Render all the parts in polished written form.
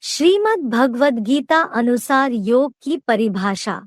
श्रीमद् भगवद गीता अनुसार योग की परिभाषा।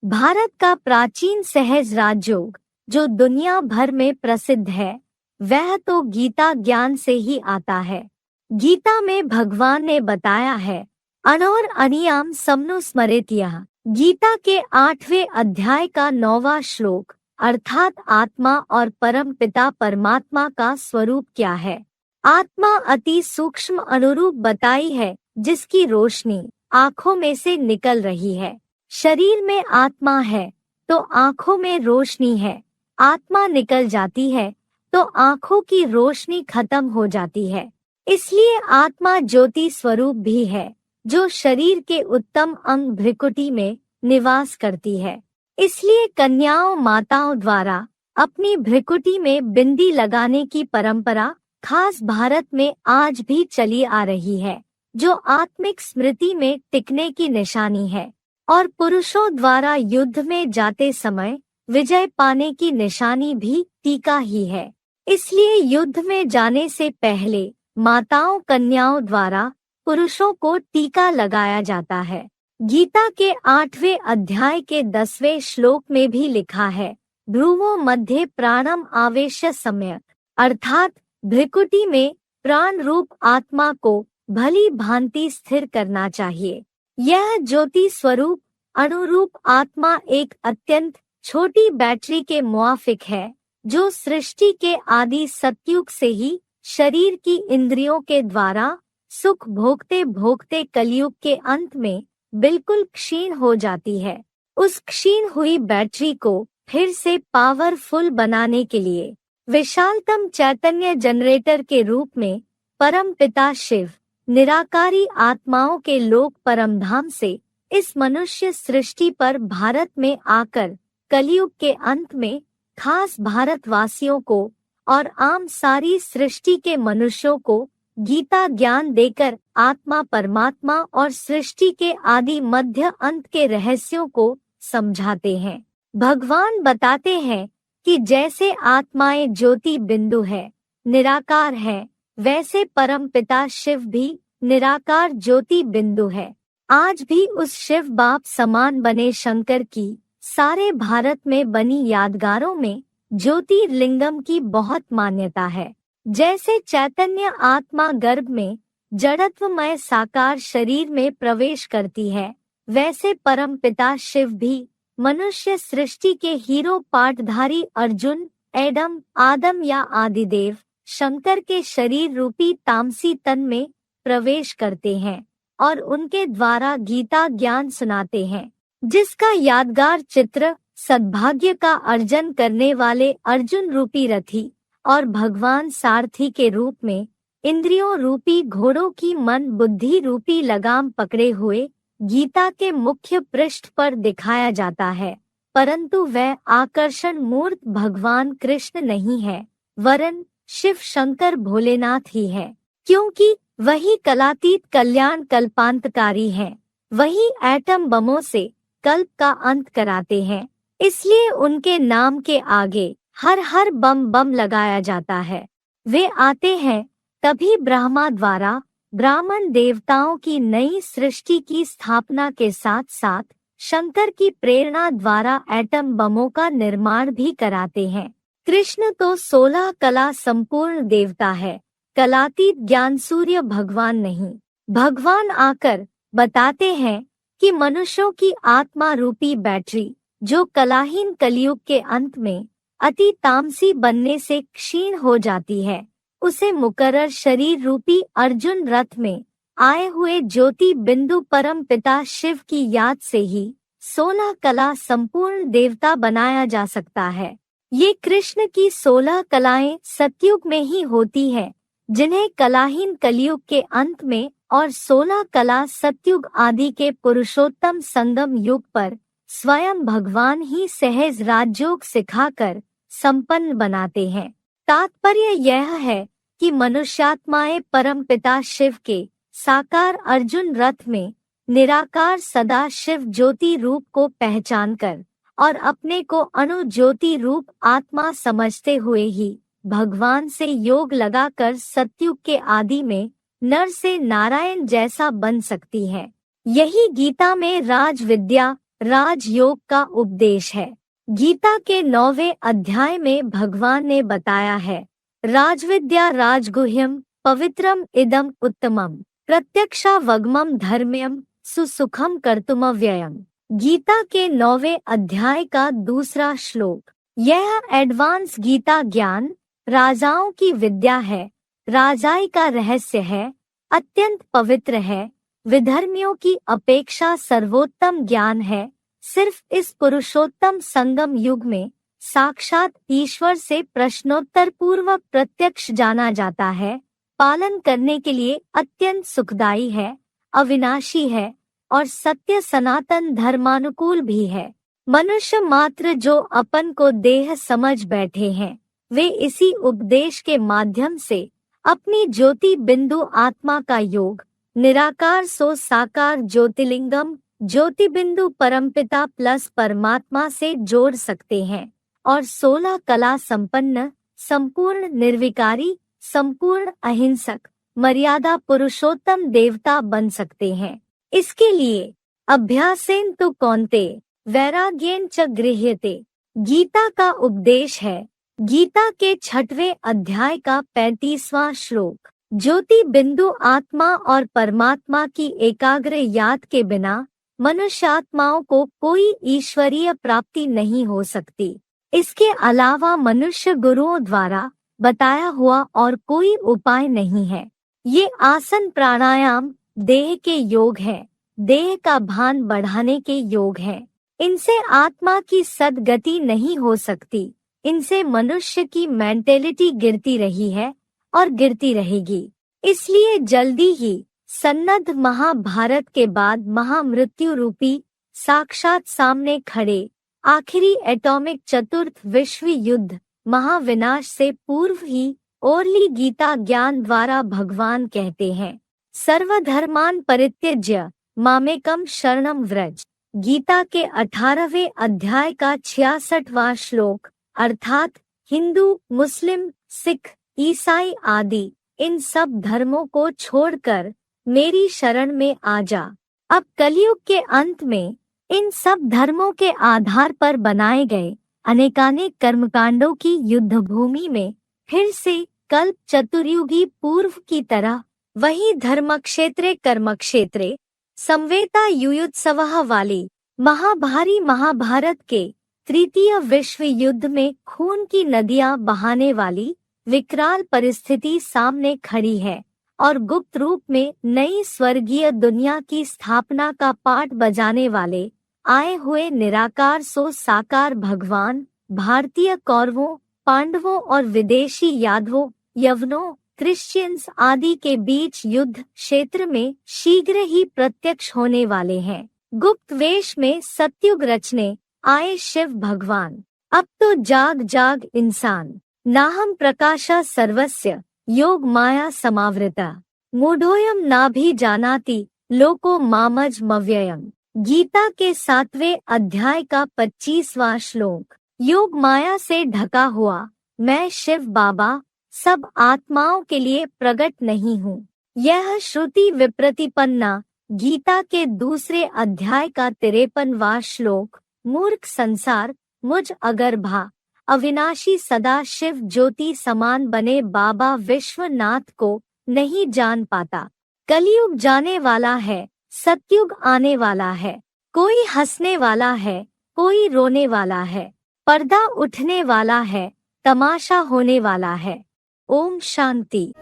भारत का प्राचीन सहज राजयोग जो दुनिया भर में प्रसिद्ध है, वह तो गीता ज्ञान से ही आता है। गीता में भगवान ने बताया है, अनोर अनियाम समनुस्मरेत। यह गीता के 8वें अध्याय का 9वां श्लोक अर्थात आत्मा और परम पिता परमात्मा का स्वरूप क्या है। आत्मा अति सूक्ष्म अनुरूप बताई है, जिसकी रोशनी आँखों में से निकल रही है। शरीर में आत्मा है तो आँखों में रोशनी है। आत्मा निकल जाती है तो आँखों की रोशनी खत्म हो जाती है। इसलिए आत्मा ज्योति स्वरूप भी है, जो शरीर के उत्तम अंग भ्रिकुटी में निवास करती है। इसलिए कन्याओं माताओं द्वारा अपनी भ्रिकुटी में बिंदी लगाने की परंपरा खास भारत में आज भी चली आ रही है, जो आत्मिक स्मृति में टिकने की निशानी है और पुरुषों द्वारा युद्ध में जाते समय विजय पाने की निशानी भी टीका ही है। इसलिए युद्ध में जाने से पहले माताओं कन्याओं द्वारा पुरुषों को टीका लगाया जाता है। गीता के 8वें अध्याय के 10वें श्लोक में भी लिखा है, भ्रुवो मध्य प्राणम आवेश्य सम्यक, अर्थात भ्रिकुटी में प्राण रूप आत्मा को भली भांति स्थिर करना चाहिए। यह ज्योति स्वरूप अनुरूप आत्मा एक अत्यंत छोटी बैटरी के मुआफिक है, जो सृष्टि के आदि सतयुग से ही शरीर की इंद्रियों के द्वारा सुख भोगते भोगते कलयुग के अंत में बिल्कुल क्षीण हो जाती है। उस क्षीण हुई बैटरी को फिर से पावरफुल बनाने के लिए विशालतम चैतन्य जनरेटर के रूप में परम पिता शिव निराकारी आत्माओं के लोक परमधाम से इस मनुष्य सृष्टि पर भारत में आकर कलयुग के अंत में खास भारतवासियों को और आम सारी सृष्टि के मनुष्यों को गीता ज्ञान देकर आत्मा परमात्मा और सृष्टि के आदि मध्य अंत के रहस्यों को समझाते हैं। भगवान बताते हैं कि जैसे आत्माएं ज्योति बिंदु है, निराकार है, वैसे परम पिता शिव भी निराकार ज्योति बिंदु है। आज भी उस शिव बाप समान बने शंकर की सारे भारत में बनी यादगारों में ज्योतिर्लिंगम की बहुत मान्यता है। जैसे चैतन्य आत्मा गर्भ में जड़त्वमय साकार शरीर में प्रवेश करती है, वैसे परम पिता शिव भी मनुष्य सृष्टि के हीरो पाठधारी अर्जुन एडम आदम या आदिदेव शंकर के शरीर रूपी तामसी तन में प्रवेश करते हैं और उनके द्वारा गीता ज्ञान सुनाते हैं, जिसका यादगार चित्र सद्भाग्य का अर्जन करने वाले अर्जुन रूपी रथी और भगवान सारथी के रूप में इंद्रियों रूपी घोड़ों की मन बुद्धि रूपी लगाम पकड़े हुए गीता के मुख्य पृष्ठ पर दिखाया जाता है। परंतु वह आकर्षण मूर्त भगवान कृष्ण नहीं है, वरन शिव शंकर भोलेनाथ ही है, क्योंकि वही कलातीत कल्याण कल्पांतकारी हैं। वही एटम बमों से कल्प का अंत कराते हैं। इसलिए उनके नाम के आगे हर हर बम बम लगाया जाता है। वे आते हैं तभी ब्रह्मा द्वारा ब्राह्मण देवताओं की नई सृष्टि की स्थापना के साथ साथ शंकर की प्रेरणा द्वारा एटम बमों का निर्माण भी कराते हैं। कृष्ण तो 16 कला संपूर्ण देवता है, कलातीत ज्ञान सूर्य भगवान नहीं। भगवान आकर बताते हैं कि मनुष्यों की आत्मा रूपी बैटरी जो कलाहीन कलयुग के अंत में अति तामसी बनने से क्षीण हो जाती है, उसे मुकर्रर शरीर रूपी अर्जुन रथ में आए हुए ज्योति बिंदु परम पिता शिव की याद से ही 16 कला संपूर्ण देवता बनाया जा सकता है। ये कृष्ण की 16 कलाएं सतयुग में ही होती है, जिन्हें कलाहीन कलयुग के अंत में और 16 कला सतयुग आदि के पुरुषोत्तम संगम युग पर स्वयं भगवान ही सहज राजयोग सिखाकर संपन्न बनाते हैं। तात्पर्य यह है कि मनुष्यात्माएं परम पिता शिव के साकार अर्जुन रथ में निराकार सदा शिव ज्योति रूप को पहचानकर और अपने को अणु ज्योति रूप आत्मा समझते हुए ही भगवान से योग लगाकर सतयुग के आदि में नर से नारायण जैसा बन सकती है। यही गीता में राज विद्या, राजयोग का उपदेश है। गीता के 9वें अध्याय में भगवान ने बताया है, राजविद्या राजगुह्यम पवित्रम इदम उत्तमम प्रत्यक्षावगमम धर्म्यम सुसुखम कर्तुमव्ययम। गीता के 9वें अध्याय का दूसरा श्लोक। यह एडवांस गीता ज्ञान, राजाओं की विद्या है, राजाई का रहस्य है, अत्यंत पवित्र है, विधर्मियों की अपेक्षा सर्वोत्तम ज्ञान है। सिर्फ इस पुरुषोत्तम संगम युग में साक्षात ईश्वर से प्रश्नोत्तर पूर्वक प्रत्यक्ष जाना जाता है। पालन करने के लिए अत्यंत सुखदायी है, अविनाशी है और सत्य सनातन धर्मानुकूल भी है। मनुष्य मात्र जो अपन को देह समझ बैठे हैं, वे इसी उपदेश के माध्यम से अपनी ज्योति बिंदु आत्मा का योग, निराकार सो साकार ज्योतिलिंगम ज्योति बिंदु परमपिता प्लस परमात्मा से जोड़ सकते हैं और 16 कला संपन्न, संपूर्ण निर्विकारी, संपूर्ण अहिंसक, मर्यादा पुरुषोत्तम देवता बन सकते हैं। इसके लिए अभ्यासेन तु कौन्तेय वैराग्येन च गृह्यते गीता का उपदेश है। गीता के 6वें अध्याय का 35वां श्लोक। ज्योति बिंदु आत्मा और परमात्मा की एकाग्र याद के बिना मनुष्यात्माओं को कोई ईश्वरीय प्राप्ति नहीं हो सकती। इसके अलावा मनुष्य गुरुओं द्वारा बताया हुआ और कोई उपाय नहीं है। ये आसन प्राणायाम देह के योग है, देह का भान बढ़ाने के योग है। इनसे आत्मा की सद्गति नहीं हो सकती। इनसे मनुष्य की मेंटेलिटी गिरती रही है और गिरती रहेगी। इसलिए जल्दी ही सन्नद्ध महाभारत के बाद महामृत्यु रूपी साक्षात सामने खड़े आखिरी एटॉमिक चतुर्थ विश्व युद्ध महाविनाश से पूर्व ही ओरली गीता ज्ञान द्वारा भगवान कहते हैं, सर्वधर्मान परित्यज्य मामेकम शरणम व्रज। गीता के 18वें अध्याय का 66वां श्लोक, अर्थात हिंदू, मुस्लिम, सिख, ईसाई आदि इन सब धर्मों को छोड़कर मेरी शरण में आ जा। अब कलयुग के अंत में इन सब धर्मों के आधार पर बनाए गए अनेकानेक कर्मकांडों की युद्ध भूमि में फिर से कल्प चतुर्युगी पूर्व की तरह वही धर्मक्षेत्रे कर्मक्षेत्रे संवेता युयुत्सवः वाली महाभारी महाभारत के तृतीय विश्व युद्ध में खून की नदियां बहाने वाली विकराल परिस्थिति सामने खड़ी है और गुप्त रूप में नई स्वर्गीय दुनिया की स्थापना का पाठ बजाने वाले आए हुए निराकार सो साकार भगवान भारतीय कौरवों, पांडवों और विदेशी यादवों, यवनों, क्रिश्चियंस आदि के बीच युद्ध क्षेत्र में शीघ्र ही प्रत्यक्ष होने वाले हैं। गुप्त वेश में सत्युग रचने आए शिव भगवान। अब तो जाग जाग इंसान, नाहम प्रकाशा सर्वस्य योग माया समावृता मूढ़ोयम नाभि जानाति लोको मामज मव्ययम। गीता के 7वें अध्याय का 25वां श्लोक। योग माया से ढका हुआ मैं शिव बाबा सब आत्माओं के लिए प्रकट नहीं हूँ। यह श्रुति विप्रतिपन्ना गीता के दूसरे अध्याय का 53वां श्लोक। मूर्ख संसार मुझ अगर्भा अविनाशी सदा शिव ज्योति समान बने बाबा विश्वनाथ को नहीं जान पाता। कलयुग जाने वाला है, सतयुग आने वाला है। कोई हंसने वाला है, कोई रोने वाला है, पर्दा उठने वाला है, तमाशा होने वाला है। ओम शांति।